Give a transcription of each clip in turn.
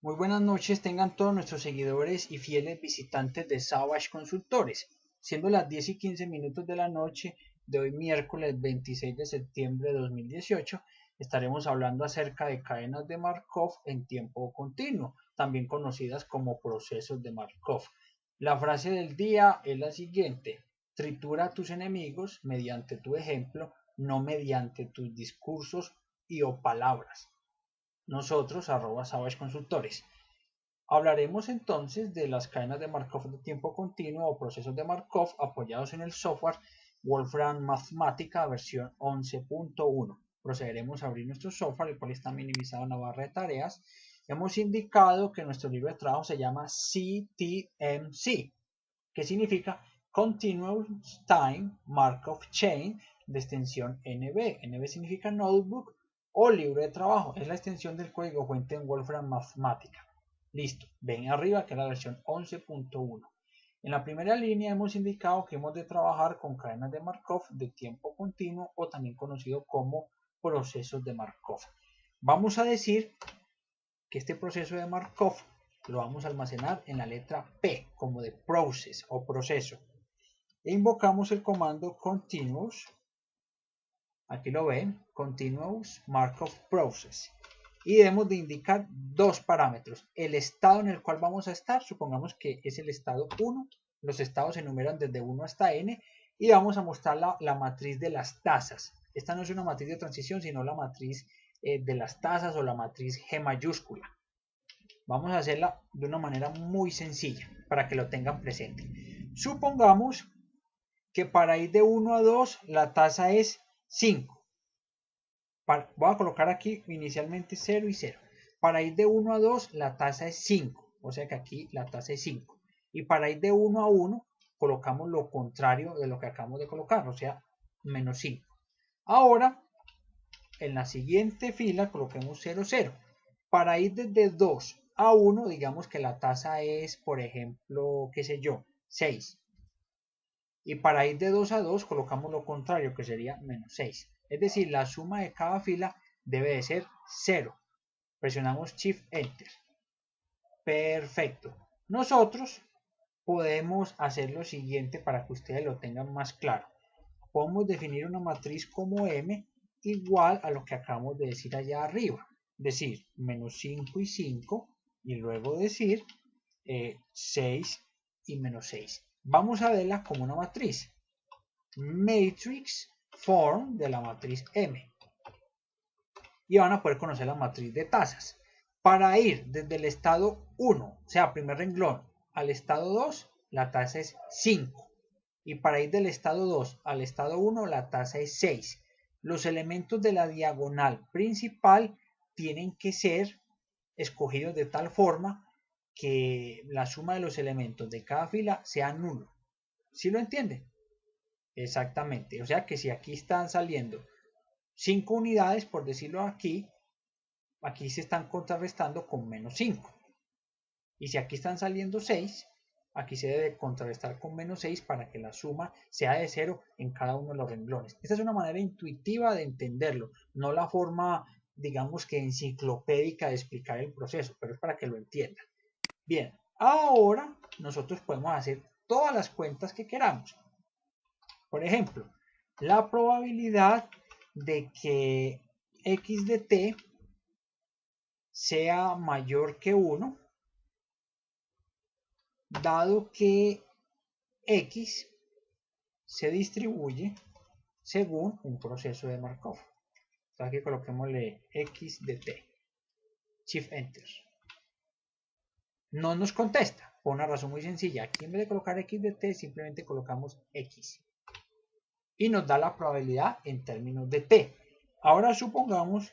Muy buenas noches tengan todos nuestros seguidores y fieles visitantes de Savage Consultores. Siendo las 10 y 15 minutos de la noche de hoy miércoles 26 de septiembre de 2018, estaremos hablando acerca de cadenas de Markov en tiempo continuo, también conocidas como procesos de Markov. La frase del día es la siguiente: tritura a tus enemigos mediante tu ejemplo, no mediante tus discursos y o palabras. Nosotros, @Savage Consultores. Hablaremos entonces de las cadenas de Markov de tiempo continuo o procesos de Markov apoyados en el software Wolfram Mathematica versión 11.1. Procederemos a abrir nuestro software, el cual está minimizado en la barra de tareas. Hemos indicado que nuestro libro de trabajo se llama CTMC, que significa Continuous Time Markov Chain, de extensión NB. NB significa Notebook o libro de trabajo. Es la extensión del código fuente en Wolfram Mathematica. Listo, ven arriba que es la versión 11.1. En la primera línea hemos indicado que hemos de trabajar con cadenas de Markov de tiempo continuo o también conocido como procesos de Markov. Vamos a decir que este proceso de Markov lo vamos a almacenar en la letra P, como de process o proceso. E invocamos el comando continuous, aquí lo ven, continuous Markov process. Y debemos de indicar dos parámetros: el estado en el cual vamos a estar, supongamos que es el estado 1, los estados se enumeran desde 1 hasta n, y vamos a mostrar la matriz de las tasas. Esta no es una matriz de transición, sino la matriz de las tasas o la matriz G mayúscula. Vamos a hacerla de una manera muy sencilla para que lo tengan presente. Supongamos que para ir de 1 a 2 la tasa es 5. Voy a colocar aquí inicialmente 0 y 0. Para ir de 1 a 2 la tasa es 5, o sea que aquí la tasa es 5. Y para ir de 1 a 1 colocamos lo contrario de lo que acabamos de colocar, o sea, menos 5. Ahora, en la siguiente fila coloquemos 0, 0. Para ir desde 2 a 1, digamos que la tasa es, por ejemplo, qué sé yo, 6. Y para ir de 2 a 2 colocamos lo contrario, que sería menos 6. Es decir, la suma de cada fila debe de ser 0. Presionamos Shift Enter. Perfecto. Nosotros podemos hacer lo siguiente para que ustedes lo tengan más claro. Podemos definir una matriz como M igual a lo que acabamos de decir allá arriba. Decir menos 5 y 5 y luego decir 6 y menos 6. Vamos a verla como una matriz. Matrix form de la matriz M. Y van a poder conocer la matriz de tasas. Para ir desde el estado 1, o sea, primer renglón, al estado 2, la tasa es 5. Y para ir del estado 2 al estado 1, la tasa es 6. Los elementos de la diagonal principal tienen que ser escogidos de tal forma que la suma de los elementos de cada fila sea nulo. ¿Sí lo entienden? Exactamente. O sea que si aquí están saliendo 5 unidades, por decirlo aquí se están contrarrestando con menos 5. Y si aquí están saliendo 6, aquí se debe contrarrestar con menos 6 para que la suma sea de 0 en cada uno de los renglones. Esta es una manera intuitiva de entenderlo, no la forma, digamos que enciclopédica de explicar el proceso, pero es para que lo entiendan. Bien, ahora nosotros podemos hacer todas las cuentas que queramos. Por ejemplo, la probabilidad de que x de t sea mayor que 1, dado que x se distribuye según un proceso de Markov. Entonces aquí coloquémosle x de t. Shift Enter. No nos contesta, por una razón muy sencilla. Aquí en vez de colocar x de t, simplemente colocamos x. Y nos da la probabilidad en términos de t. Ahora supongamos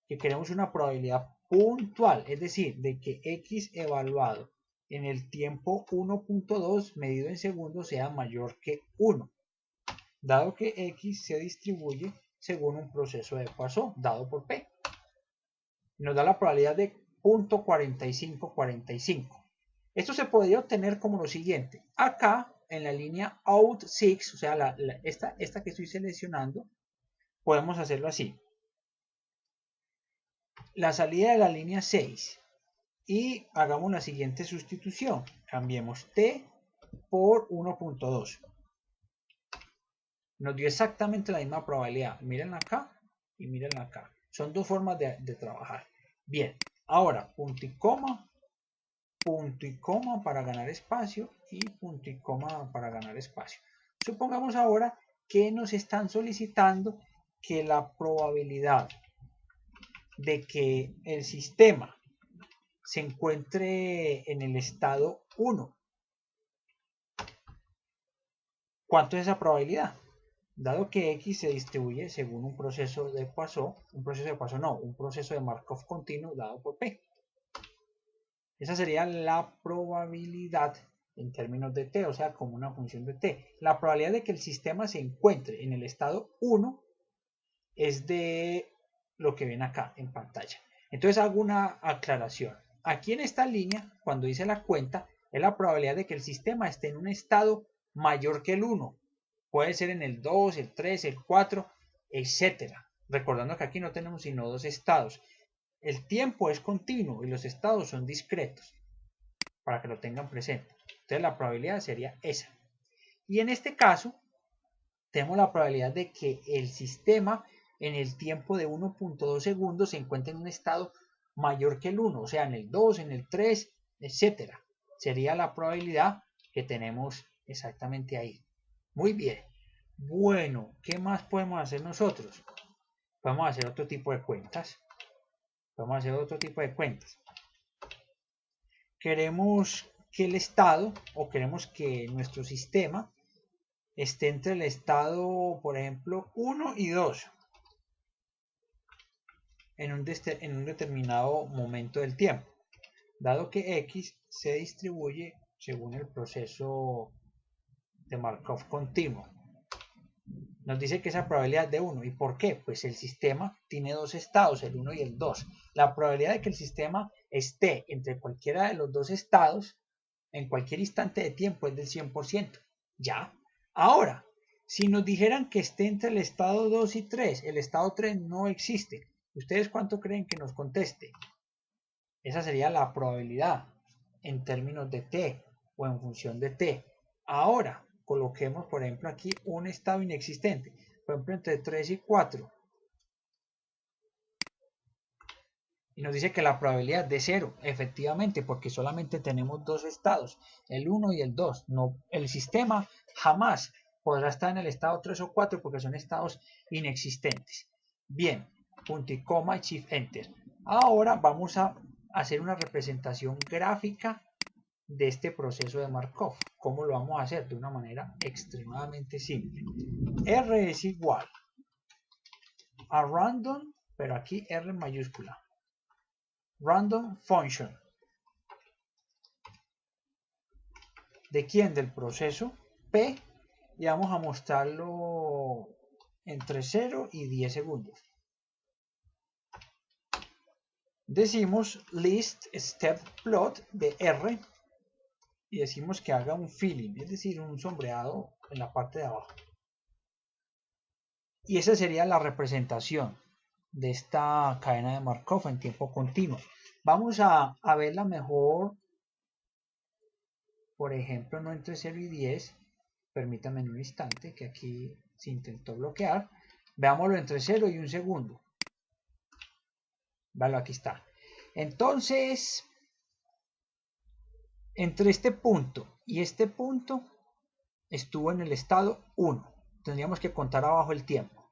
que queremos una probabilidad puntual, es decir, de que x evaluado en el tiempo 1.2 medido en segundos sea mayor que 1, dado que x se distribuye según un proceso de Poisson dado por p. Nos da la probabilidad de 0.4545. Esto se podría obtener como lo siguiente. Acá en la línea out6, o sea, esta que estoy seleccionando, podemos hacerlo así. La salida de la línea 6 y hagamos la siguiente sustitución. Cambiemos t por 1.2. Nos dio exactamente la misma probabilidad. Miren acá y miren acá. Son dos formas de trabajar. Bien, ahora punto y coma para ganar espacio y punto y coma para ganar espacio. Supongamos ahora que nos están solicitando que la probabilidad de que el sistema se encuentre en el estado 1. ¿Cuánto es esa probabilidad? Dado que X se distribuye según un proceso de Poisson, un proceso de Markov continuo dado por P. Esa sería la probabilidad en términos de t, o sea, como una función de t. La probabilidad de que el sistema se encuentre en el estado 1 es de lo que ven acá en pantalla. Entonces hago una aclaración. Aquí en esta línea, cuando hice la cuenta, es la probabilidad de que el sistema esté en un estado mayor que el 1. Puede ser en el 2, el 3, el 4, etc. Recordando que aquí no tenemos sino dos estados. El tiempo es continuo y los estados son discretos, para que lo tengan presente. Entonces la probabilidad sería esa. Y en este caso, tenemos la probabilidad de que el sistema en el tiempo de 1.2 segundos se encuentre en un estado mayor que el 1, o sea, en el 2, en el 3, etc. Sería la probabilidad que tenemos exactamente ahí. Muy bien. Bueno, ¿qué más podemos hacer nosotros? Podemos hacer otro tipo de cuentas. Queremos que el estado, o queremos que nuestro sistema esté entre el estado, por ejemplo, 1 y 2 en un determinado momento del tiempo, dado que X se distribuye según el proceso de Markov continuo. Nos dice que esa probabilidad es de 1. ¿Y por qué? Pues el sistema tiene dos estados, el 1 y el 2. La probabilidad de que el sistema esté entre cualquiera de los dos estados en cualquier instante de tiempo es del 100%. ¿Ya? Ahora, si nos dijeran que esté entre el estado 2 y 3, el estado 3 no existe. ¿Ustedes cuánto creen que nos conteste? Esa sería la probabilidad en términos de t o en función de t. Ahora, coloquemos, por ejemplo, aquí un estado inexistente. Por ejemplo, entre 3 y 4. Y nos dice que la probabilidad es de 0, efectivamente, porque solamente tenemos dos estados, el 1 y el 2. No, el sistema jamás podrá estar en el estado 3 o 4 porque son estados inexistentes. Bien, punto y coma y shift enter. Ahora vamos a hacer una representación gráfica de este proceso de Markov. ¿Cómo lo vamos a hacer? De una manera extremadamente simple. R es igual a random, pero aquí R en mayúscula. Random function. ¿De quién? Del proceso P. Y vamos a mostrarlo entre 0 y 10 segundos. Decimos list step plot de R y decimos que haga un filling, es decir, un sombreado en la parte de abajo. Y esa sería la representación de esta cadena de Markov en tiempo continuo. Vamos a verla mejor, por ejemplo, no entre 0 y 10. Permítanme un instante que aquí se intentó bloquear. Veámoslo entre 0 y 1 segundo. Vale, aquí está. Entonces, entre este punto y este punto estuvo en el estado 1. Tendríamos que contar abajo el tiempo.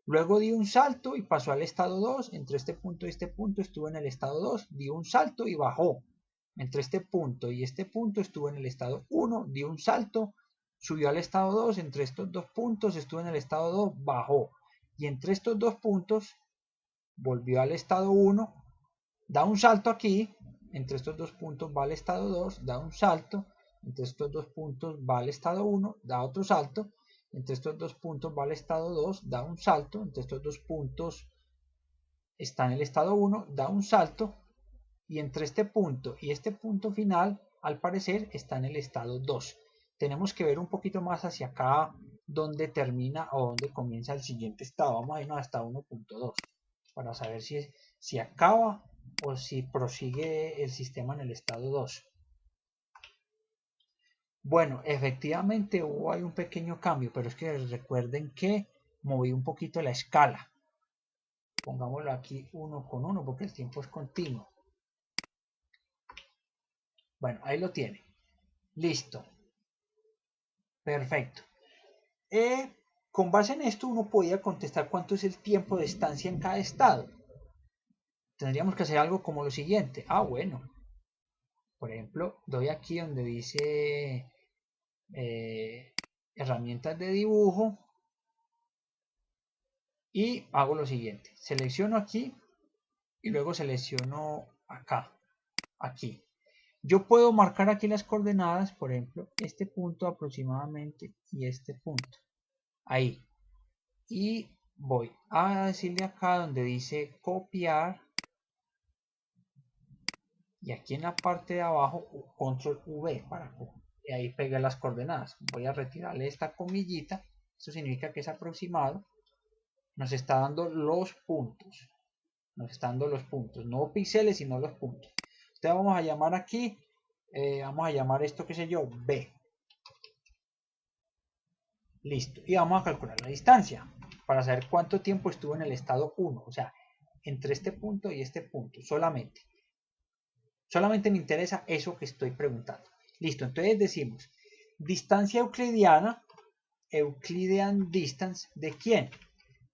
Luego dio un salto y pasó al estado 2. Entre este punto y este punto estuvo en el estado 2. Dio un salto y bajó. Entre este punto y este punto estuvo en el estado 1. Dio un salto, subió al estado 2. Entre estos dos puntos estuvo en el estado 2. Bajó. Y entre estos dos puntos volvió al estado 1. Da un salto aquí. Entre estos dos puntos va al estado 2. Da un salto. Entre estos dos puntos va al estado 1. Da otro salto. Entre estos dos puntos va al estado 2, da un salto. Entre estos dos puntos está en el estado 1, da un salto. Y entre este punto y este punto final, al parecer, está en el estado 2. Tenemos que ver un poquito más hacia acá donde termina o donde comienza el siguiente estado. Vamos a irnos hasta 1.2 para saber si acaba o si prosigue el sistema en el estado 2. Bueno, efectivamente hubo ahí un pequeño cambio, pero es que recuerden que moví un poquito la escala. Pongámoslo aquí 1 con 1 porque el tiempo es continuo. Bueno, ahí lo tiene. Listo. Perfecto. Con base en esto uno podía contestar cuánto es el tiempo de estancia en cada estado. Tendríamos que hacer algo como lo siguiente. Bueno. Por ejemplo, doy aquí donde dice herramientas de dibujo y hago lo siguiente. Selecciono aquí y luego selecciono acá, aquí. Yo puedo marcar aquí las coordenadas, por ejemplo, este punto aproximadamente y este punto. Ahí. Y voy a decirle acá donde dice copiar. Y aquí en la parte de abajo, control V para y ahí pegar las coordenadas. Voy a retirarle esta comillita. Eso significa que es aproximado. Nos está dando los puntos. Nos está dando los puntos. No píxeles, sino los puntos. Entonces vamos a llamar aquí. Vamos a llamar esto, qué sé yo, B. Listo. Y vamos a calcular la distancia. Para saber cuánto tiempo estuvo en el estado 1. O sea, entre este punto y este punto. Solamente. Solamente me interesa eso que estoy preguntando. Listo. Entonces decimos, distancia euclidiana. Euclidean distance. ¿De quién?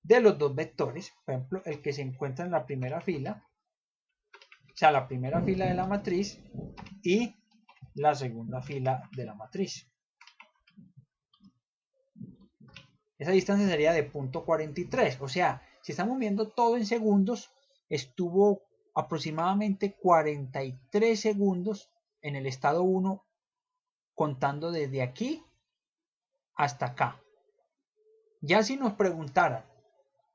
De los dos vectores, por ejemplo, el que se encuentra en la primera fila, o sea, la primera fila de la matriz y la segunda fila de la matriz. Esa distancia sería de 0.43, o sea, si estamos viendo todo en segundos, estuvo aproximadamente 43 segundos en el estado 1, contando desde aquí hasta acá. Ya si nos preguntaran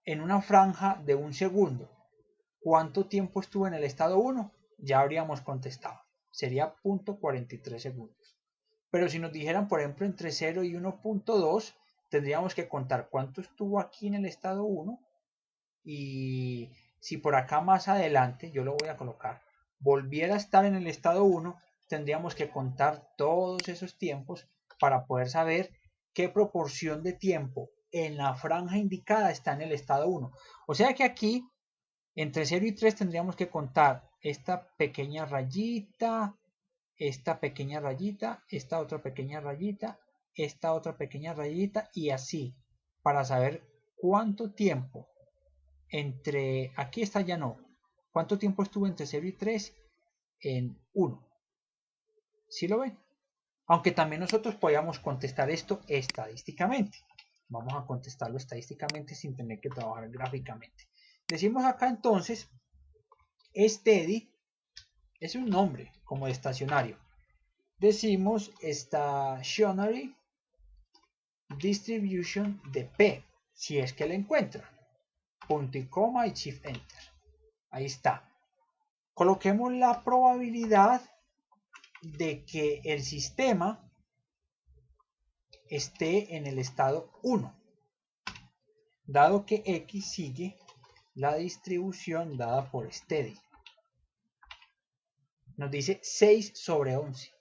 en una franja de un segundo, ¿cuánto tiempo estuvo en el estado 1? Ya habríamos contestado. Sería 0.43 segundos. Pero si nos dijeran, por ejemplo, entre 0 y 1.2, tendríamos que contar cuánto estuvo aquí en el estado 1. Y si por acá más adelante, yo lo voy a colocar, volviera a estar en el estado 1, tendríamos que contar todos esos tiempos para poder saber qué proporción de tiempo en la franja indicada está en el estado 1. O sea que aquí entre 0 y 3 tendríamos que contar esta pequeña rayita, esta pequeña rayita, esta otra pequeña rayita, esta otra pequeña rayita y así, para saber cuánto tiempo entre, aquí está ya no, cuánto tiempo estuvo entre 0 y 3 en 1. ¿Sí lo ven? Aunque también nosotros podíamos contestar esto estadísticamente. Vamos a contestarlo estadísticamente sin tener que trabajar gráficamente. Decimos acá entonces, steady es un nombre como de estacionario. Decimos stationary distribution de P, si es que la encuentra. Punto y coma y shift enter. Ahí está. Coloquemos la probabilidad de que el sistema esté en el estado 1, dado que X sigue la distribución dada por steady. Nos dice 6 sobre 11.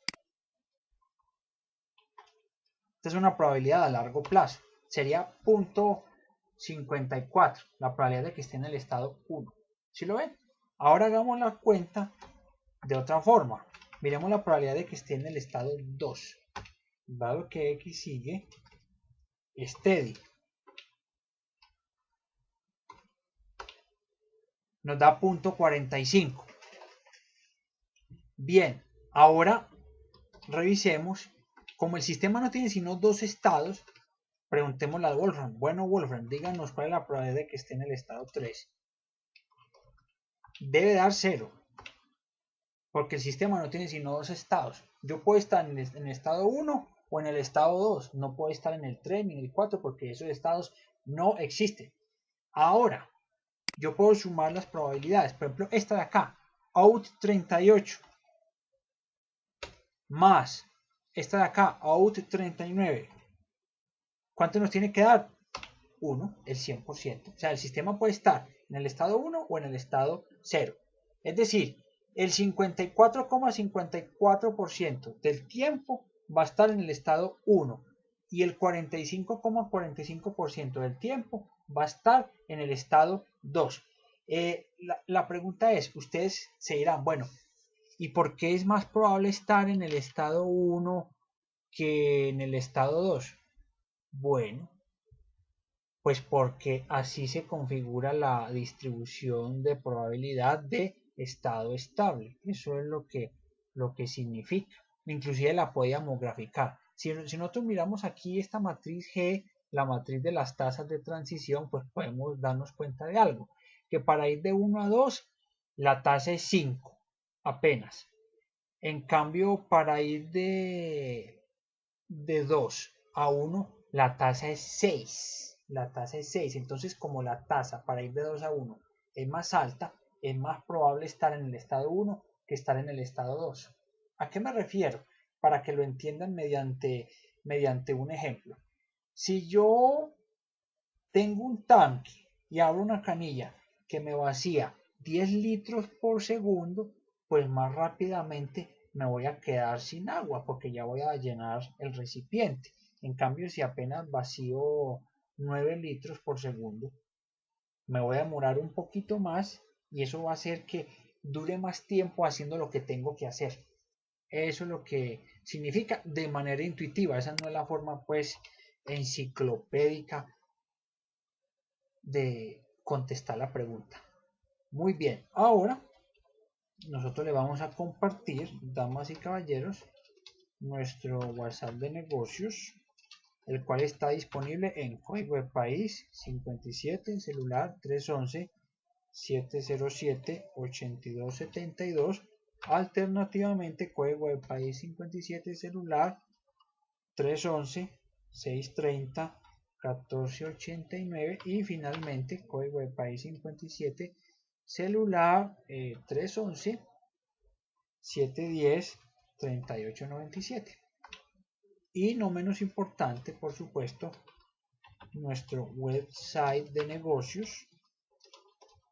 Esta es una probabilidad a largo plazo. Sería 0.54 la probabilidad de que esté en el estado 1. ¿Sí lo ven? Ahora hagamos la cuenta de otra forma. Miremos la probabilidad de que esté en el estado 2. Dado que X sigue steady. Nos da 0.45. Bien, ahora revisemos. Como el sistema no tiene sino dos estados, preguntémosle a Wolfram. Bueno, Wolfram, díganos cuál es la probabilidad de que esté en el estado 3. Debe dar 0. Porque el sistema no tiene sino dos estados. Yo puedo estar en el estado 1 o en el estado 2. No puedo estar en el 3 ni en el 4 porque esos estados no existen. Ahora, yo puedo sumar las probabilidades. Por ejemplo, esta de acá, out 38, más esta de acá, out 39. ¿Cuánto nos tiene que dar? 1, el 100%. O sea, el sistema puede estar en el estado 1 o en el estado 0. Es decir, el 54,54% del tiempo va a estar en el estado 1 y el 45,45% del tiempo va a estar en el estado 2. La pregunta es, ustedes se dirán, bueno, ¿y por qué es más probable estar en el estado 1 que en el estado 2? Bueno, pues porque así se configura la distribución de probabilidad de estado estable. Eso es lo que significa. Inclusive la podíamos graficar. Si nosotros miramos aquí esta matriz G, la matriz de las tasas de transición, pues podemos darnos cuenta de algo. Que para ir de 1 a 2, la tasa es 5, apenas. En cambio, para ir de 2 a 1, la tasa es 6. La tasa es 6. Entonces, como la tasa para ir de 2 a 1 es más alta, es más probable estar en el estado 1 que estar en el estado 2. ¿A qué me refiero? Para que lo entiendan mediante un ejemplo. Si yo tengo un tanque y abro una canilla que me vacía 10 litros por segundo, pues más rápidamente me voy a quedar sin agua porque ya voy a llenar el recipiente. En cambio, si apenas vacío 9 litros por segundo, me voy a demorar un poquito más y eso va a hacer que dure más tiempo haciendo lo que tengo que hacer. Eso es lo que significa de manera intuitiva. Esa no es la forma pues enciclopédica de contestar la pregunta. Muy bien, ahora nosotros le vamos a compartir, damas y caballeros, nuestro WhatsApp de negocios, el cual está disponible en código de país 57, celular 311-707-8272, alternativamente código de país 57, celular 311-630-1489 y finalmente código de país 57, celular 311-710-3897. Y no menos importante, por supuesto, nuestro website de negocios,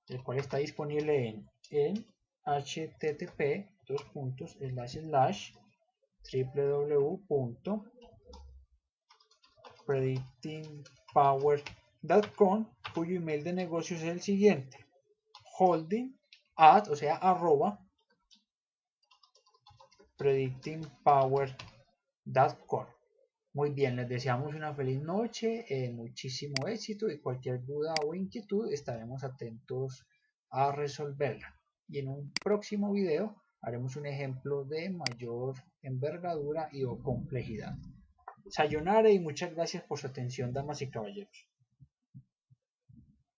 el cual está disponible en http://www.predictingpower.com, cuyo email de negocios es el siguiente: holding o sea, @predictingpower.com. Muy bien, les deseamos una feliz noche, muchísimo éxito y cualquier duda o inquietud estaremos atentos a resolverla. Y en un próximo video haremos un ejemplo de mayor envergadura y o complejidad. Sayonara y muchas gracias por su atención, damas y caballeros.